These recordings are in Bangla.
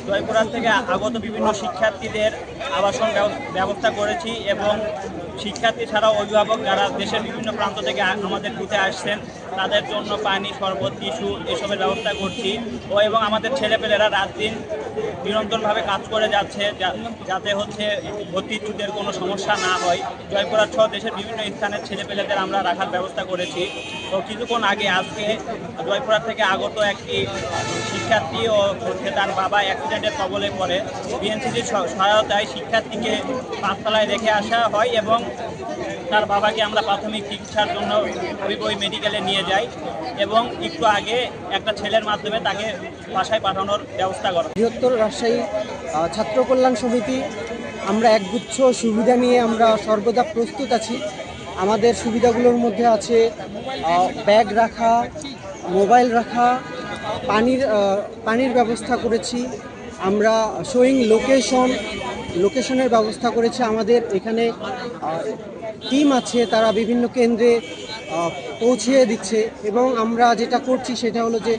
জয়পুরহাট থেকে আগত বিভিন্ন শিক্ষার্থীদের আবাসন ব্যবস্থা করেছি এবং শিক্ষার্থী ছাড়াও অভিভাবক যারা দেশের বিভিন্ন প্রান্ত থেকে আমাদের ঘুরতে আসছেন তাদের জন্য পানি, শরবত, টিস্যু এসবের ব্যবস্থা করছি এবং আমাদের ছেলেপেলেরা রাত দিন নিরন্তরভাবে কাজ করে যাচ্ছে যাতে হচ্ছে ভর্তিচ্যুতের কোনো সমস্যা না হয়। জয়পুরহাট সহ দেশের বিভিন্ন স্থানের ছেলেপেলেদের আমরা রাখার ব্যবস্থা করেছি। তো কিছুক্ষণ আগে আজকে জয়পুরহাট থেকে আগত একটি শিক্ষার্থী ও তার বাবা অ্যাক্সিডেন্টের কবলে পড়ে। বিএনসিসির সহায়তায় শিক্ষার্থীকে পাঁচতলায় রেখে আসা হয় এবং তার বাবাকে আমরা প্রাথমিক চিকিৎসার জন্য ওই মেডিকেলে নিয়ে যাই এবং একটু আগে একটা ছেলের মাধ্যমে তাকে বাসায় পাঠানোর ব্যবস্থা করা। বৃহত্তর রাজশাহী ছাত্র কল্যাণ সমিতি আমরা একগুচ্ছ সুবিধা নিয়ে আমরা সর্বদা প্রস্তুত আছি। আমাদের সুবিধাগুলোর মধ্যে আছে ব্যাগ রাখা, মোবাইল রাখা, পানির ব্যবস্থা করেছি। আমরা শোয়িং লোকেশনের ব্যবস্থা করেছি। আমাদের এখানে টিম আছে, তারা বিভিন্ন কেন্দ্রে পৌঁছিয়ে দিচ্ছে এবং আমরা যেটা করছি সেটা হলো যে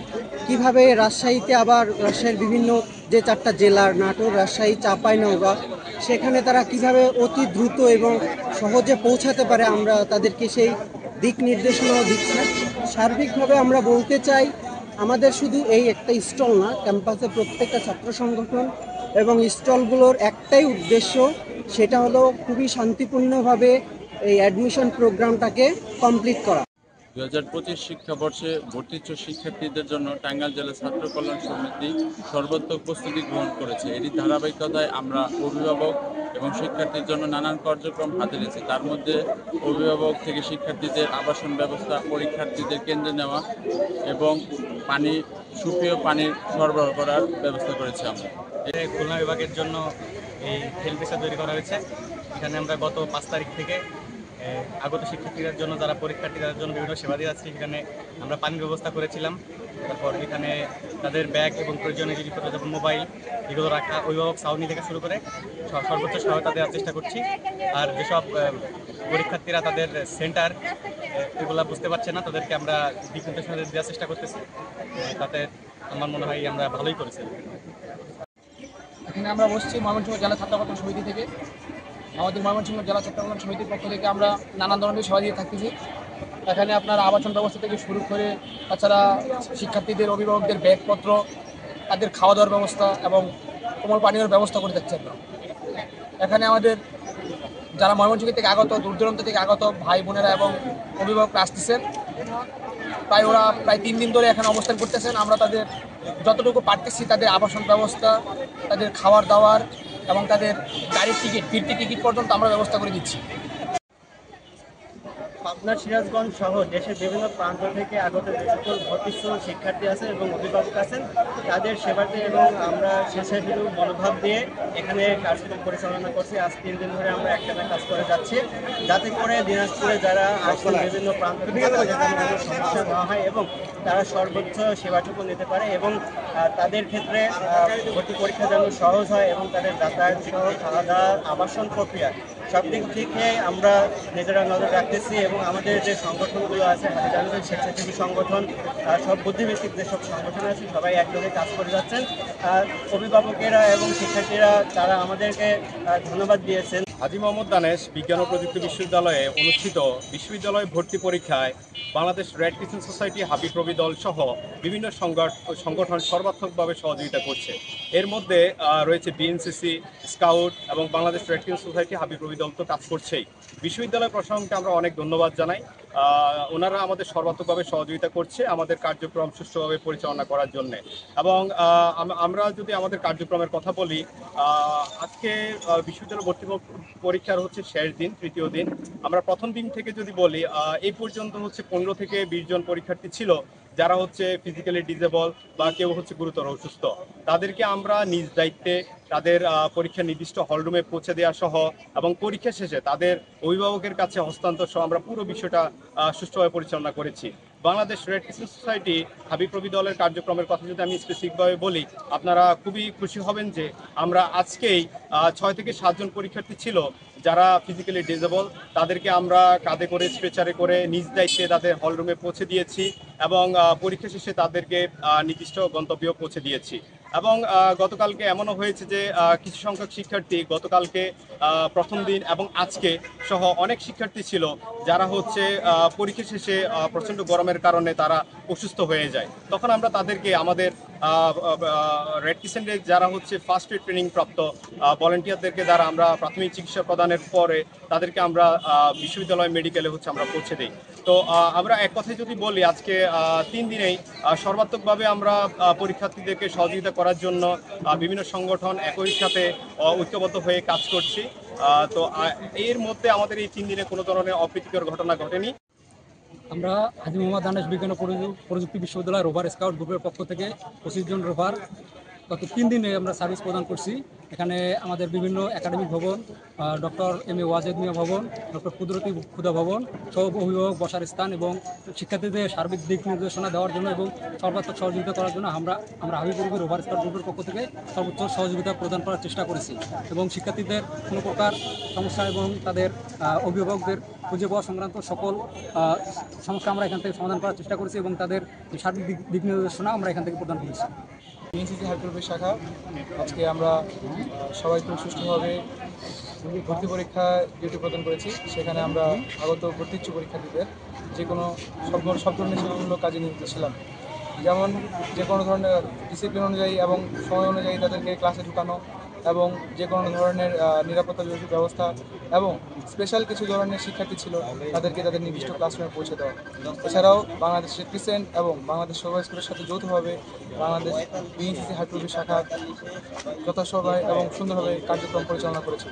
কিভাবে রাজশাহীতে আবার রাজশাহীর বিভিন্ন যে 4টা জেলার নাটোর, রাজশাহী, চাঁপাইনবাবগঞ্জ সেখানে তারা কিভাবে অতি দ্রুত এবং সহজে পৌঁছাতে পারে আমরা তাদেরকে সেই দিক নির্দেশনাও দিচ্ছি। সার্বিকভাবে আমরা বলতে চাই আমাদের শুধু এই একটা স্টল না, ক্যাম্পাসে প্রত্যেকটা ছাত্র সংগঠন এবং স্টলগুলোর একটাই উদ্দেশ্য, সেটা হলো খুবই শান্তিপূর্ণভাবে এই অ্যাডমিশন প্রোগ্রামটাকে কমপ্লিট করা। 2025 শিক্ষাবর্ষে ভর্তিচ্ছু শিক্ষার্থীদের জন্য টাঙ্গাইল জেলা ছাত্র কল্যাণ সমিতি সর্বাত্মক প্রস্তুতি গ্রহণ করেছে। এরই ধারাবাহিকতায় আমরা অভিভাবক এবং শিক্ষার্থীর জন্য নানান কার্যক্রম হাতে নিয়েছি। তার মধ্যে অভিভাবক থেকে শিক্ষার্থীদের আবাসন ব্যবস্থা, পরীক্ষার্থীদের কেন্দ্রে নেওয়া এবং সুপেয় পানির সরবরাহ করার ব্যবস্থা করেছি। আমরা খুলনা বিভাগের জন্য এই হেল্প ডেস্ক তৈরি করা হয়েছে। এখানে আমরা গত 5 তারিখ থেকে আগত শিক্ষার্থীদের জন্য, যারা পরীক্ষার্থীদের জন্য বিভিন্ন সেবা দিয়ে যাচ্ছি, এখানে আমরা পানির ব্যবস্থা করেছিলাম। তারপর এখানে তাদের ব্যাগ এবং প্রয়োজনীয় জিনিসপত্র যেমন মোবাইল এগুলো রাখা, অভিভাবক ছাউনি থেকে শুরু করে সর্বোচ্চ সহায়তা দেওয়ার চেষ্টা করছি। আর যেসব পরীক্ষার্থীরা তাদের সেন্টার এগুলো বুঝতে পারছে না, তাদেরকে আমরা দিক নির্দেশনা দেওয়ার চেষ্টা করতেছি। তাতে আমার মনে হয় আমরা ভালোই করেছি। এখানে আমরা বসছি ময়মনসিংহ জেলা ছাত্র কল্যাণ সমিতি থেকে। আমাদের ময়মনসিংহ জেলা ছাত্র কল্যাণ সমিতির পক্ষ থেকে আমরা নানান ধরনের সেবা দিয়ে থাকতেছি। এখানে আপনার আবাসন ব্যবস্থা থেকে শুরু করে তাছাড়া শিক্ষার্থীদের, অভিভাবকদের ব্যাগপত্র, তাদের খাওয়া দাওয়ার ব্যবস্থা এবং কোমল পানীয়ের ব্যবস্থা করে যাচ্ছে আমরা। এখানে আমাদের যারা ময়মনসিংহ থেকে আগত, দূর দূরান্ত থেকে আগত ভাই বোনেরা এবং অভিভাবকরা আসতেছেন, ওরা প্রায় 3 দিন ধরে এখানে অবস্থান করতেছেন। আমরা তাদের যতটুকু পারতেছি তাদের আবাসন ব্যবস্থা, তাদের খাওয়ার দাওয়ার এবং তাদের গাড়ির টিকিট, ফিরতি টিকিট পর্যন্ত আমরা ব্যবস্থা করে দিচ্ছি। পাবনা, সিরাজগঞ্জ সহ দেশের বিভিন্ন প্রান্ত থেকে আগত যে সকল ভর্তিচ্ছু শিক্ষার্থী আছেন এবং অভিভাবক আছেন তাদের সেবাতে এবং আমরা স্বেচ্ছাসেবী মনোভাব দিয়ে এখানে কার্যক্রম পরিচালনা করছি। আজ 3 দিন ধরে আমরা একটানা কাজ করে যাচ্ছি, যাতে করে দিনাজপুরে যারা আসছেন বিভিন্ন প্রান্ত থেকে তাদের কোনো সমস্যা না হয় এবং তারা সর্বোচ্চ সেবাটুকু নিতে পারে এবং তাদের ক্ষেত্রে ভর্তি পরীক্ষা যেন সহজ হয় এবং তাদের যাতায়াত সহ খাওয়া দাওয়া, আবাসন প্রক্রিয়া সব দিক থেকে আমরা নিজেরা নজর রাখতেছি এবং আমাদের যে সংগঠনগুলো আছে, হাজিজানদের স্বেচ্ছাসেবী সংগঠন, সব বুদ্ধিভিত্তিক যেসব সংগঠন আছে সবাই একযোগে কাজ করে যাচ্ছেন। অভিভাবকেরা এবং শিক্ষার্থীরা তারা আমাদেরকে ধন্যবাদ দিয়েছেন। হাজী মোহাম্মদ দানেশ বিজ্ঞান ও প্রযুক্তি বিশ্ববিদ্যালয়ে অনুষ্ঠিত বিশ্ববিদ্যালয় ভর্তি পরীক্ষায় বাংলাদেশ রেড ক্রিসেন্ট সোসাইটি, হাবিপ্রবি দল সহ বিভিন্ন সংগঠন সর্বাত্মকভাবে সহযোগিতা করছে। এর মধ্যে রয়েছে বিএনসিসি, স্কাউট এবং বাংলাদেশ রেড ক্রিসেন্ট সোসাইটি, হাবিপ্রবি দল তো কাজ করছেই। বিশ্ববিদ্যালয় প্রশাসনকে আমরা অনেক ধন্যবাদ জানাই। ওনারা আমাদের সর্বাত্মকভাবে সহযোগিতা করছে আমাদের কার্যক্রম সুষ্ঠুভাবে পরিচালনা করার জন্য। এবং আমরা যদি আমাদের কার্যক্রমের কথা বলি, আজকে বিশ্ববিদ্যালয় ভর্তি পরীক্ষার হচ্ছে শেষ দিন, তৃতীয় দিন। আমরা প্রথম দিন থেকে যদি বলি, এই পর্যন্ত হচ্ছে 15 থেকে 20 জন পরীক্ষার্থী ছিল যারা হচ্ছে ফিজিক্যালি ডিসেবল বা কেউ হচ্ছে গুরুতর অসুস্থ। তাদেরকে আমরা নিজ দায়িত্বে তাদের পরীক্ষা নির্দিষ্ট হলরুমে পৌঁছে দেওয়া সহ এবং পরীক্ষা শেষে তাদের অভিভাবকের কাছে হস্তান্তর সহ আমরা পুরো বিষয়টা সুষ্ঠুভাবে পরিচালনা করেছি। বাংলাদেশ রেড ক্রিসেন্ট সোসাইটি, হাবিপ্রবি দলের কার্যক্রমের কথা যদি আমি স্পেসিফিকভাবে বলি, আপনারা খুবই খুশি হবেন যে আমরা আজকেই 6 থেকে 7 জন পরীক্ষার্থী ছিল যারা ফিজিক্যালি ডিসেবল, তাদেরকে আমরা কাঁধে করে, স্ট্রেচারে করে নিজ দায়িত্বে তাদের হলরুমে পৌঁছে দিয়েছি এবং পরীক্ষা শেষে তাদেরকে নির্দিষ্ট গন্তব্যেও পৌঁছে দিয়েছি। এবং গতকালকে এমনও হয়েছে যে কিছু সংখ্যক শিক্ষার্থী গতকালকে প্রথম দিন এবং আজকে সহ অনেক শিক্ষার্থী ছিল যারা হচ্ছে পরীক্ষা শেষে প্রচণ্ড গরমের কারণে তারা অসুস্থ হয়ে যায়। তখন আমরা তাদেরকে আমাদের রেড ক্রিসেন্টের যারা হচ্ছে ফার্স্ট এড ট্রেনিং প্রাপ্ত ভলেন্টিয়ারদেরকে দ্বারা আমরা প্রাথমিক চিকিৎসা প্রদানের পরে তাদেরকে আমরা বিশ্ববিদ্যালয় মেডিকেলে হচ্ছে আমরা পৌঁছে দিই। তো আমরা এক কথায় যদি বলি আজকে 3 দিনেই সর্বাত্মকভাবে আমরা পরীক্ষার্থীদেরকে সহযোগিতা করার জন্য বিভিন্ন সংগঠন একই সাথে ঐক্যবদ্ধ হয়ে কাজ করছি। তো এর মধ্যে আমাদের এই 3 দিনে কোনো ধরনের অপ্রীতিকর ঘটনা ঘটেনি। আমরা হাজী মোহাম্মদ আনাস বিজ্ঞান ও প্রযুক্তি বিশ্ববিদ্যালয় রোভার স্কাউট গ্রুপের পক্ষ থেকে 25 জন রোভার গত 3 দিনে আমরা সার্ভিস প্রদান করছি। এখানে আমাদের বিভিন্ন একাডেমিক ভবন, doctor M A Wazed Miah ভবন, ডক্টর কুদরতি ক্ষুদা ভবন, সব অভিভাবক বসার স্থান এবং শিক্ষার্থীদের সার্বিক দিক নির্দেশনা দেওয়ার জন্য এবং সর্বাত্মক সহযোগিতা করার জন্য আমরা হাবিবুর রোভার স্কাউট গ্রুপের পক্ষ থেকে সর্বোচ্চ সহযোগিতা প্রদান করার চেষ্টা করেছি এবং শিক্ষার্থীদের কোনো প্রকার সমস্যা এবং তাদের অভিভাবকদের খুঁজে পাওয়া সংক্রান্ত সকল সমস্যা আমরা এখান থেকে সমাধান করার চেষ্টা করেছি এবং তাদের সার্বিক দিক নির্দেশনা আমরা এখান থেকে প্রদান করেছি। বিএনসিসি হাবিপ্রবি শাখা আজকে আমরা সবাই খুব সুষ্ঠুভাবে ভর্তি পরীক্ষা ডিউটি প্রদান করেছি। সেখানে আমরা আগত ভর্তি ইচ্ছুক পরীক্ষার্থীদের যে কোনো সব ধরনের শিক্ষামূলক কাজে নিয়োজিত ছিলাম, যেমন যে কোনো ধরনের ডিসিপ্লিন অনুযায়ী এবং সময় অনুযায়ী তাদেরকে ক্লাসে ঢুকানো এবং যে কোনো ধরনের নিরাপত্তা ব্যবস্থা এবং স্পেশাল কিছু ধরনের শিক্ষার্থী ছিল তাদেরকে তাদের নির্দিষ্ট ক্লাসরুমে পৌঁছে দেওয়া। এছাড়াও বাংলাদেশ রেড ক্রিসেন্ট এবং বাংলাদেশ সরকারি স্কুলের সাথে যৌথভাবে বাংলাদেশ বিএনসিসি হাবিপ্রবি শাখা যথাসময়ে এবং সুন্দরভাবে কার্যক্রম পরিচালনা করেছে।